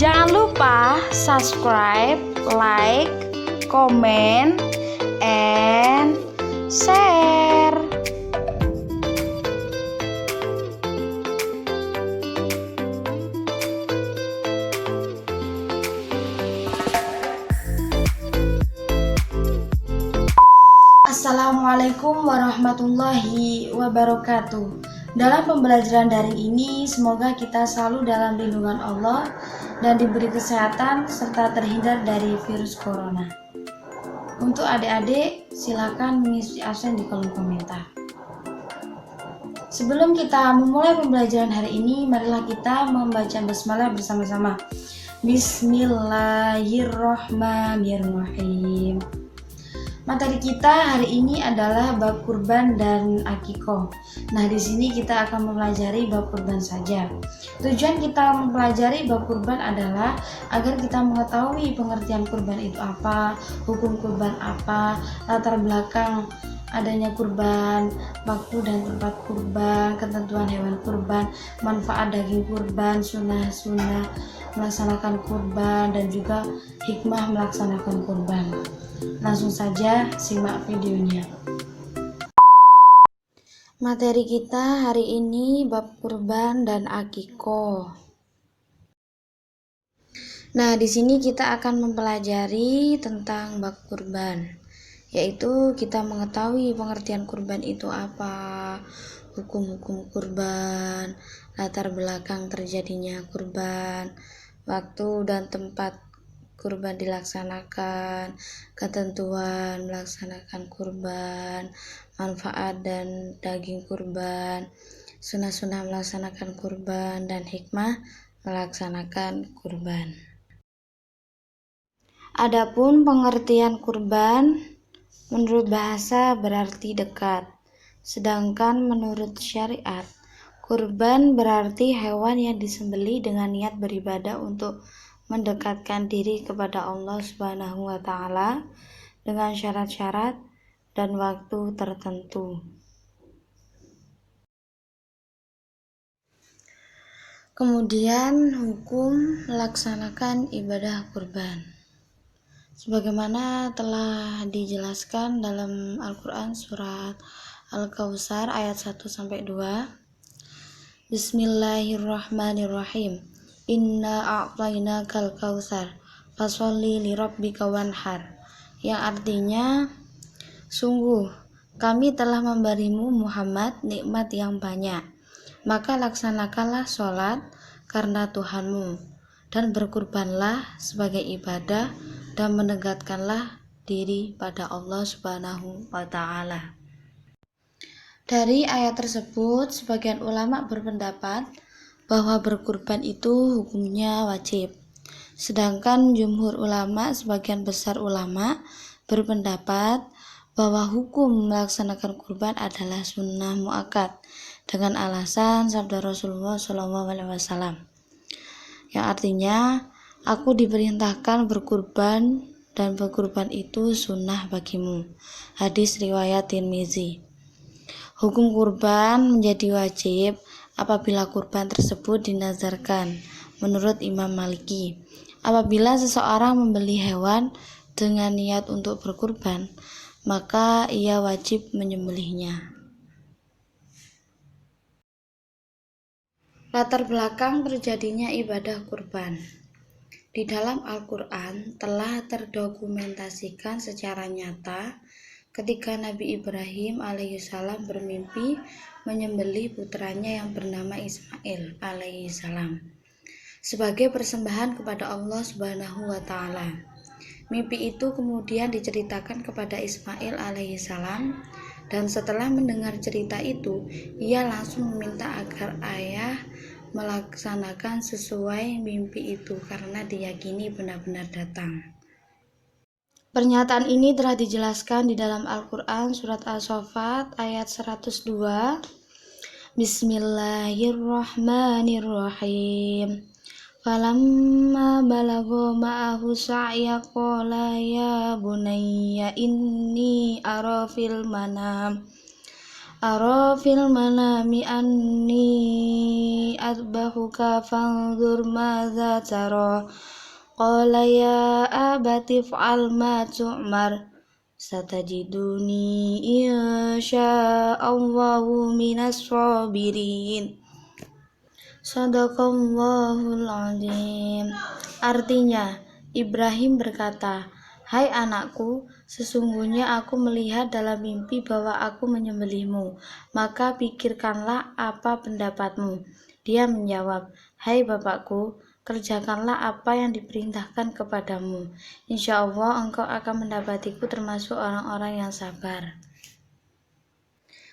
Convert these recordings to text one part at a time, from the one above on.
Jangan lupa subscribe, like, comment, and share. Assalamualaikum warahmatullahi wabarakatuh. Dalam pembelajaran daring ini, semoga kita selalu dalam lindungan Allah dan diberi kesehatan serta terhindar dari virus corona. Untuk adik-adik, silakan mengisi absen di kolom komentar. Sebelum kita memulai pembelajaran hari ini, marilah kita membaca basmalah bersama-sama. Bismillahirrohmanirrohim. Materi kita hari ini adalah bab kurban dan akikoh. Nah, di sini kita akan mempelajari bab kurban saja. Tujuan kita mempelajari bab kurban adalah agar kita mengetahui pengertian kurban itu apa, hukum kurban apa, latar belakang adanya kurban, waktu dan tempat kurban, ketentuan hewan kurban, manfaat daging kurban, sunnah-sunnah melaksanakan kurban, dan juga hikmah melaksanakan kurban. Langsung saja simak videonya. Materi kita hari ini bab kurban dan akikoh. Nah, di sini kita akan mempelajari tentang bab kurban, yaitu kita mengetahui pengertian kurban itu apa, hukum-hukum kurban, latar belakang terjadinya kurban, waktu dan tempat kurban dilaksanakan, ketentuan melaksanakan kurban, manfaat dan daging kurban, sunnah-sunnah melaksanakan kurban, dan hikmah melaksanakan kurban. Adapun pengertian kurban menurut bahasa berarti dekat, sedangkan menurut syariat kurban berarti hewan yang disembelih dengan niat beribadah untuk mendekatkan diri kepada Allah Subhanahu wa Ta'ala dengan syarat-syarat dan waktu tertentu. Kemudian hukum melaksanakan ibadah kurban. Sebagaimana telah dijelaskan dalam Al-Quran surat Al-Kautsar ayat 1-2. Bismillahirrahmanirrahim. Inna a'tainakal kautsar fasholli lirabbika wanhar, yang artinya sungguh kami telah memberimu Muhammad nikmat yang banyak, maka laksanakanlah sholat karena Tuhanmu dan berkurbanlah sebagai ibadah dan menegakkanlah diri pada Allah Subhanahu wa Ta'ala. Dari ayat tersebut, sebagian ulama berpendapat bahwa berkurban itu hukumnya wajib. Sedangkan jumhur ulama, sebagian besar ulama, berpendapat bahwa hukum melaksanakan kurban adalah sunnah muakkad dengan alasan sabda Rasulullah SAW, yang artinya, aku diperintahkan berkurban dan berkurban itu sunnah bagimu. Hadis riwayat Tirmizi. Hukum kurban menjadi wajib apabila kurban tersebut dinazarkan menurut Imam Maliki. Apabila seseorang membeli hewan dengan niat untuk berkurban, maka ia wajib menyembelihnya. Latar belakang terjadinya ibadah kurban. Di dalam Al-Quran telah terdokumentasikan secara nyata ketika Nabi Ibrahim alaihissalam bermimpi menyembelih putranya yang bernama Ismail alaihissalam sebagai persembahan kepada Allah Subhanahu wa Ta'ala. Mimpi itu kemudian diceritakan kepada Ismail alaihissalam, dan setelah mendengar cerita itu, ia langsung meminta agar ayah melaksanakan sesuai mimpi itu karena diyakini benar-benar datang. Pernyataan ini telah dijelaskan di dalam Al-Quran surat As-Saffat ayat 102. Bismillahirrahmanirrahim. Falamma balagha ma'ahu sa'ya qala ya bunayya inni ara fil manam Ara fil manami anni adbahuka fanzur madza tara. Qala ya abati fa'al ma tu'mar. Satajiduni insya'allahu minas sabirin. Shadaqallahul azim. Artinya, Ibrahim berkata, "Hai anakku, sesungguhnya aku melihat dalam mimpi bahwa aku menyembelihmu, maka pikirkanlah apa pendapatmu." Dia menjawab, "Hai bapakku, kerjakanlah apa yang diperintahkan kepadamu. Insya Allah engkau akan mendapatiku termasuk orang-orang yang sabar."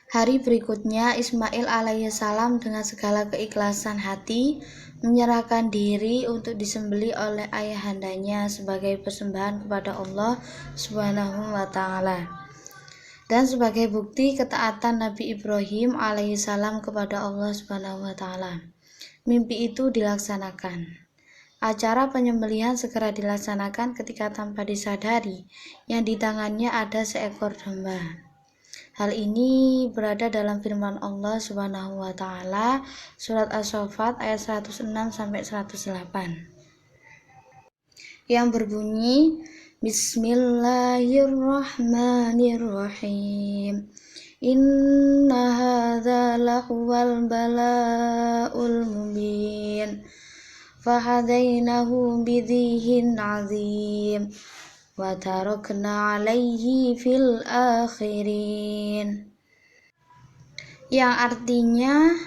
Hari berikutnya, Ismail alaihissalam dengan segala keikhlasan hati menyerahkan diri untuk disembelih oleh ayahandanya sebagai persembahan kepada Allah Subhanahu wa Ta'ala, dan sebagai bukti ketaatan Nabi Ibrahim alaihissalam kepada Allah Subhanahu wa Ta'ala. Mimpi itu dilaksanakan. Acara penyembelihan segera dilaksanakan ketika tanpa disadari yang di tangannya ada seekor domba. Hal ini berada dalam firman Allah Subhanahu wa Ta'ala, surat As-Saffat ayat 106-108, yang berbunyi, Bismillahirrahmanirrahim. Inna hadza lahuwal bala'ul mubin. Fahadainahu bidhihin azim. Wa tarakna alaihi fil akhirin, yang artinya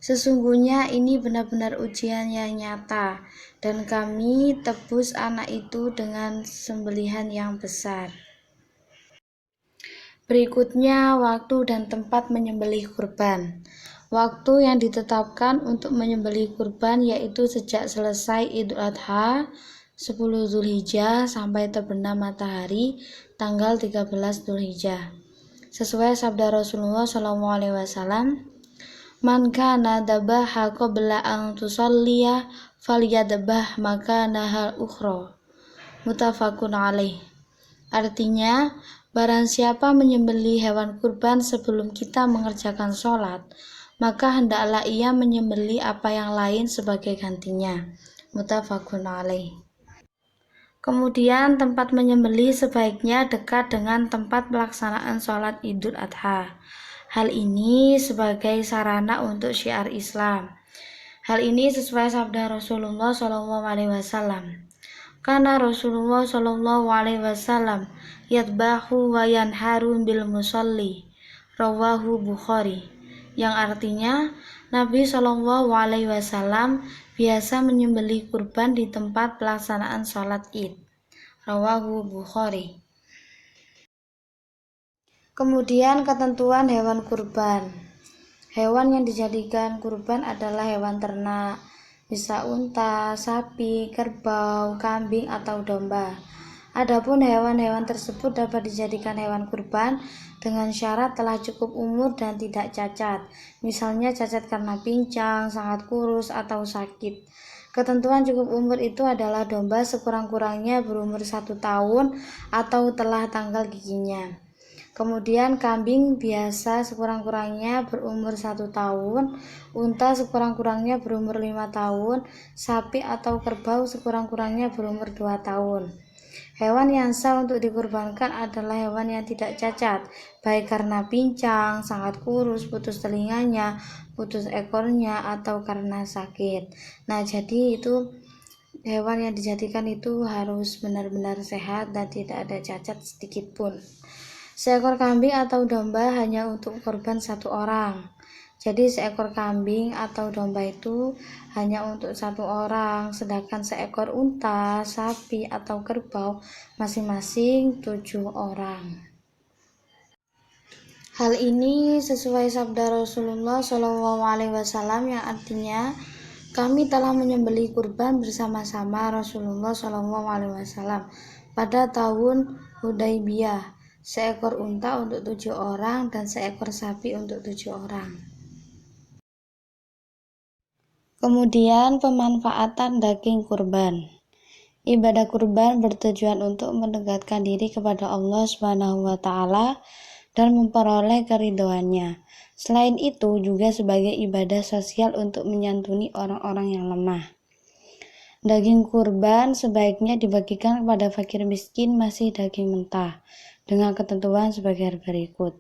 sesungguhnya ini benar-benar ujian yang nyata dan kami tebus anak itu dengan sembelihan yang besar. Berikutnya waktu dan tempat menyembelih kurban. Waktu yang ditetapkan untuk menyembelih kurban yaitu sejak selesai Idul Adha 10 Zulhijjah sampai terbenam matahari tanggal 13 Zulhijjah. Sesuai sabda Rasulullah SAW, "Man kana dabaha qabla an tusalliya falyadbah makanaha ukhra." Muttafaqun alaih. Artinya, barang siapa menyembelih hewan kurban sebelum kita mengerjakan sholat, maka hendaklah ia menyembelih apa yang lain sebagai gantinya. Muttafaqun alaih. Kemudian tempat menyembelih sebaiknya dekat dengan tempat pelaksanaan sholat Idul Adha. Hal ini sebagai sarana untuk syiar Islam. Hal ini sesuai sabda Rasulullah SAW. Karena Rasulullah SAW yadbahu wa yanharu bil musalli. Rawahu Bukhari. Yang artinya Nabi SAW biasa menyembelih kurban di tempat pelaksanaan sholat Id. Rawahu Bukhari. Kemudian ketentuan hewan kurban. Hewan yang dijadikan kurban adalah hewan ternak, bisa unta, sapi, kerbau, kambing, atau domba. Adapun hewan-hewan tersebut dapat dijadikan hewan kurban dengan syarat telah cukup umur dan tidak cacat, misalnya cacat karena pincang, sangat kurus, atau sakit. Ketentuan cukup umur itu adalah domba sekurang-kurangnya berumur 1 tahun atau telah tanggal giginya. Kemudian kambing biasa sekurang-kurangnya berumur 1 tahun, unta sekurang-kurangnya berumur 5 tahun, sapi atau kerbau sekurang-kurangnya berumur 2 tahun. Hewan yang sah untuk dikurbankan adalah hewan yang tidak cacat, baik karena pincang, sangat kurus, putus telinganya, putus ekornya, atau karena sakit. Nah, jadi itu hewan yang dijadikan itu harus benar-benar sehat dan tidak ada cacat sedikit pun. Seekor kambing atau domba hanya untuk korban 1 orang. Jadi seekor kambing atau domba itu hanya untuk 1 orang, sedangkan seekor unta, sapi, atau kerbau masing-masing 7 orang. Hal ini sesuai sabda Rasulullah SAW yang artinya, kami telah menyembelih kurban bersama-sama Rasulullah SAW pada tahun Hudaybiyah, seekor unta untuk 7 orang dan seekor sapi untuk 7 orang. Kemudian pemanfaatan daging kurban. Ibadah kurban bertujuan untuk mendekatkan diri kepada Allah Subhanahu wa Ta'ala dan memperoleh keridhoannya. Selain itu juga sebagai ibadah sosial untuk menyantuni orang-orang yang lemah. Daging kurban sebaiknya dibagikan kepada fakir miskin masih daging mentah dengan ketentuan sebagai berikut.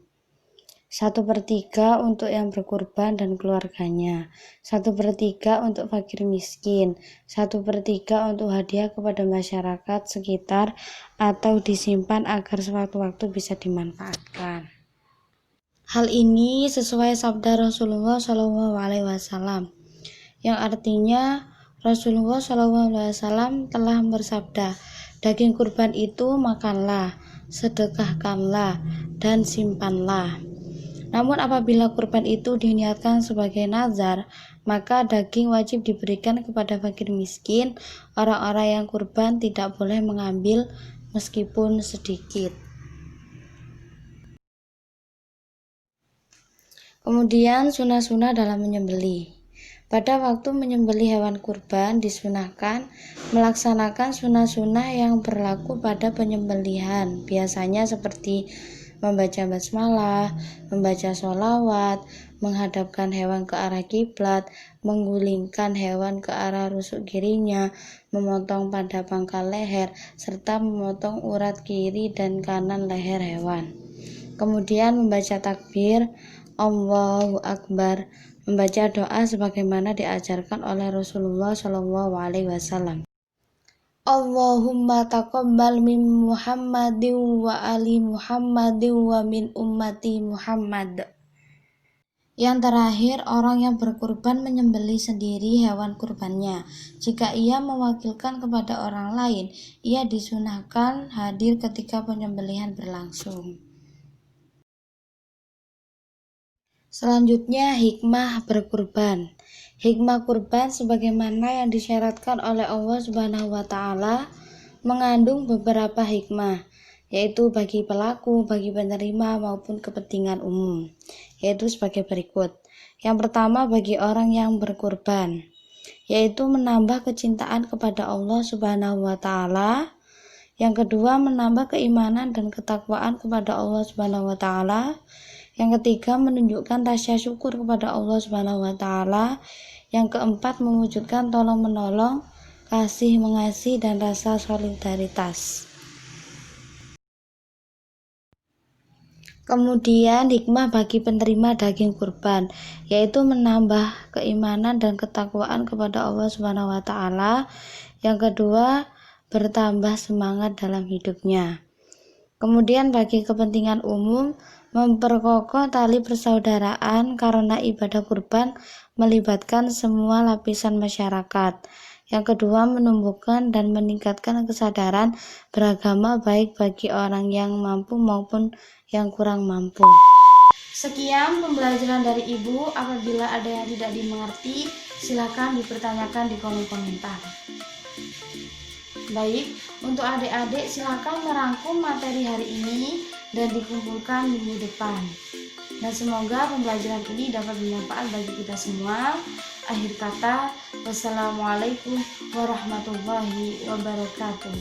1/3 untuk yang berkurban dan keluarganya, 1/3 untuk fakir miskin, 1/3 untuk hadiah kepada masyarakat sekitar atau disimpan agar sewaktu-waktu bisa dimanfaatkan. Hal ini sesuai sabda Rasulullah SAW, yang artinya Rasulullah SAW telah bersabda, daging kurban itu makanlah, sedekahkanlah, dan simpanlah. Namun apabila kurban itu diniatkan sebagai nazar, maka daging wajib diberikan kepada fakir miskin. Orang-orang yang kurban tidak boleh mengambil meskipun sedikit. Kemudian sunah-sunah dalam menyembelih. Pada waktu menyembelih hewan kurban disunahkan melaksanakan sunah-sunah yang berlaku pada penyembelihan, biasanya seperti membaca basmalah, membaca sholawat, menghadapkan hewan ke arah kiblat, menggulingkan hewan ke arah rusuk kirinya, memotong pada pangkal leher, serta memotong urat kiri dan kanan leher hewan. Kemudian membaca takbir, Allahu Akbar, membaca doa sebagaimana diajarkan oleh Rasulullah SAW. Allahumma taqabbal min Muhammadin wa ali Muhammadin wa min ummati Muhammad. Yang terakhir, orang yang berkurban menyembelih sendiri hewan kurbannya. Jika ia mewakilkan kepada orang lain, ia disunahkan hadir ketika penyembelihan berlangsung. Selanjutnya, hikmah berkurban. Hikmah kurban sebagaimana yang disyaratkan oleh Allah Subhanahu wa Ta'ala mengandung beberapa hikmah, yaitu bagi pelaku, bagi penerima maupun kepentingan umum, yaitu sebagai berikut. Yang pertama, bagi orang yang berkurban, yaitu menambah kecintaan kepada Allah Subhanahu wa Ta'ala. Yang kedua, menambah keimanan dan ketakwaan kepada Allah Subhanahu wa Ta'ala. Yang ketiga, menunjukkan rasa syukur kepada Allah Subhanahu wa Ta'ala. Yang keempat, mewujudkan tolong-menolong, kasih mengasihi, dan rasa solidaritas. Kemudian hikmah bagi penerima daging kurban, yaitu menambah keimanan dan ketakwaan kepada Allah Subhanahu wa Ta'ala. Yang kedua, bertambah semangat dalam hidupnya. Kemudian bagi kepentingan umum, memperkokoh tali persaudaraan karena ibadah kurban melibatkan semua lapisan masyarakat. Yang kedua, menumbuhkan dan meningkatkan kesadaran beragama baik bagi orang yang mampu maupun yang kurang mampu. Sekian pembelajaran dari Ibu. Apabila ada yang tidak dimengerti, silakan dipertanyakan di kolom komentar. Baik, untuk adik-adik silakan merangkum materi hari ini dan dikumpulkan minggu depan. Dan semoga pembelajaran ini dapat bermanfaat bagi kita semua. Akhir kata, wassalamualaikum warahmatullahi wabarakatuh.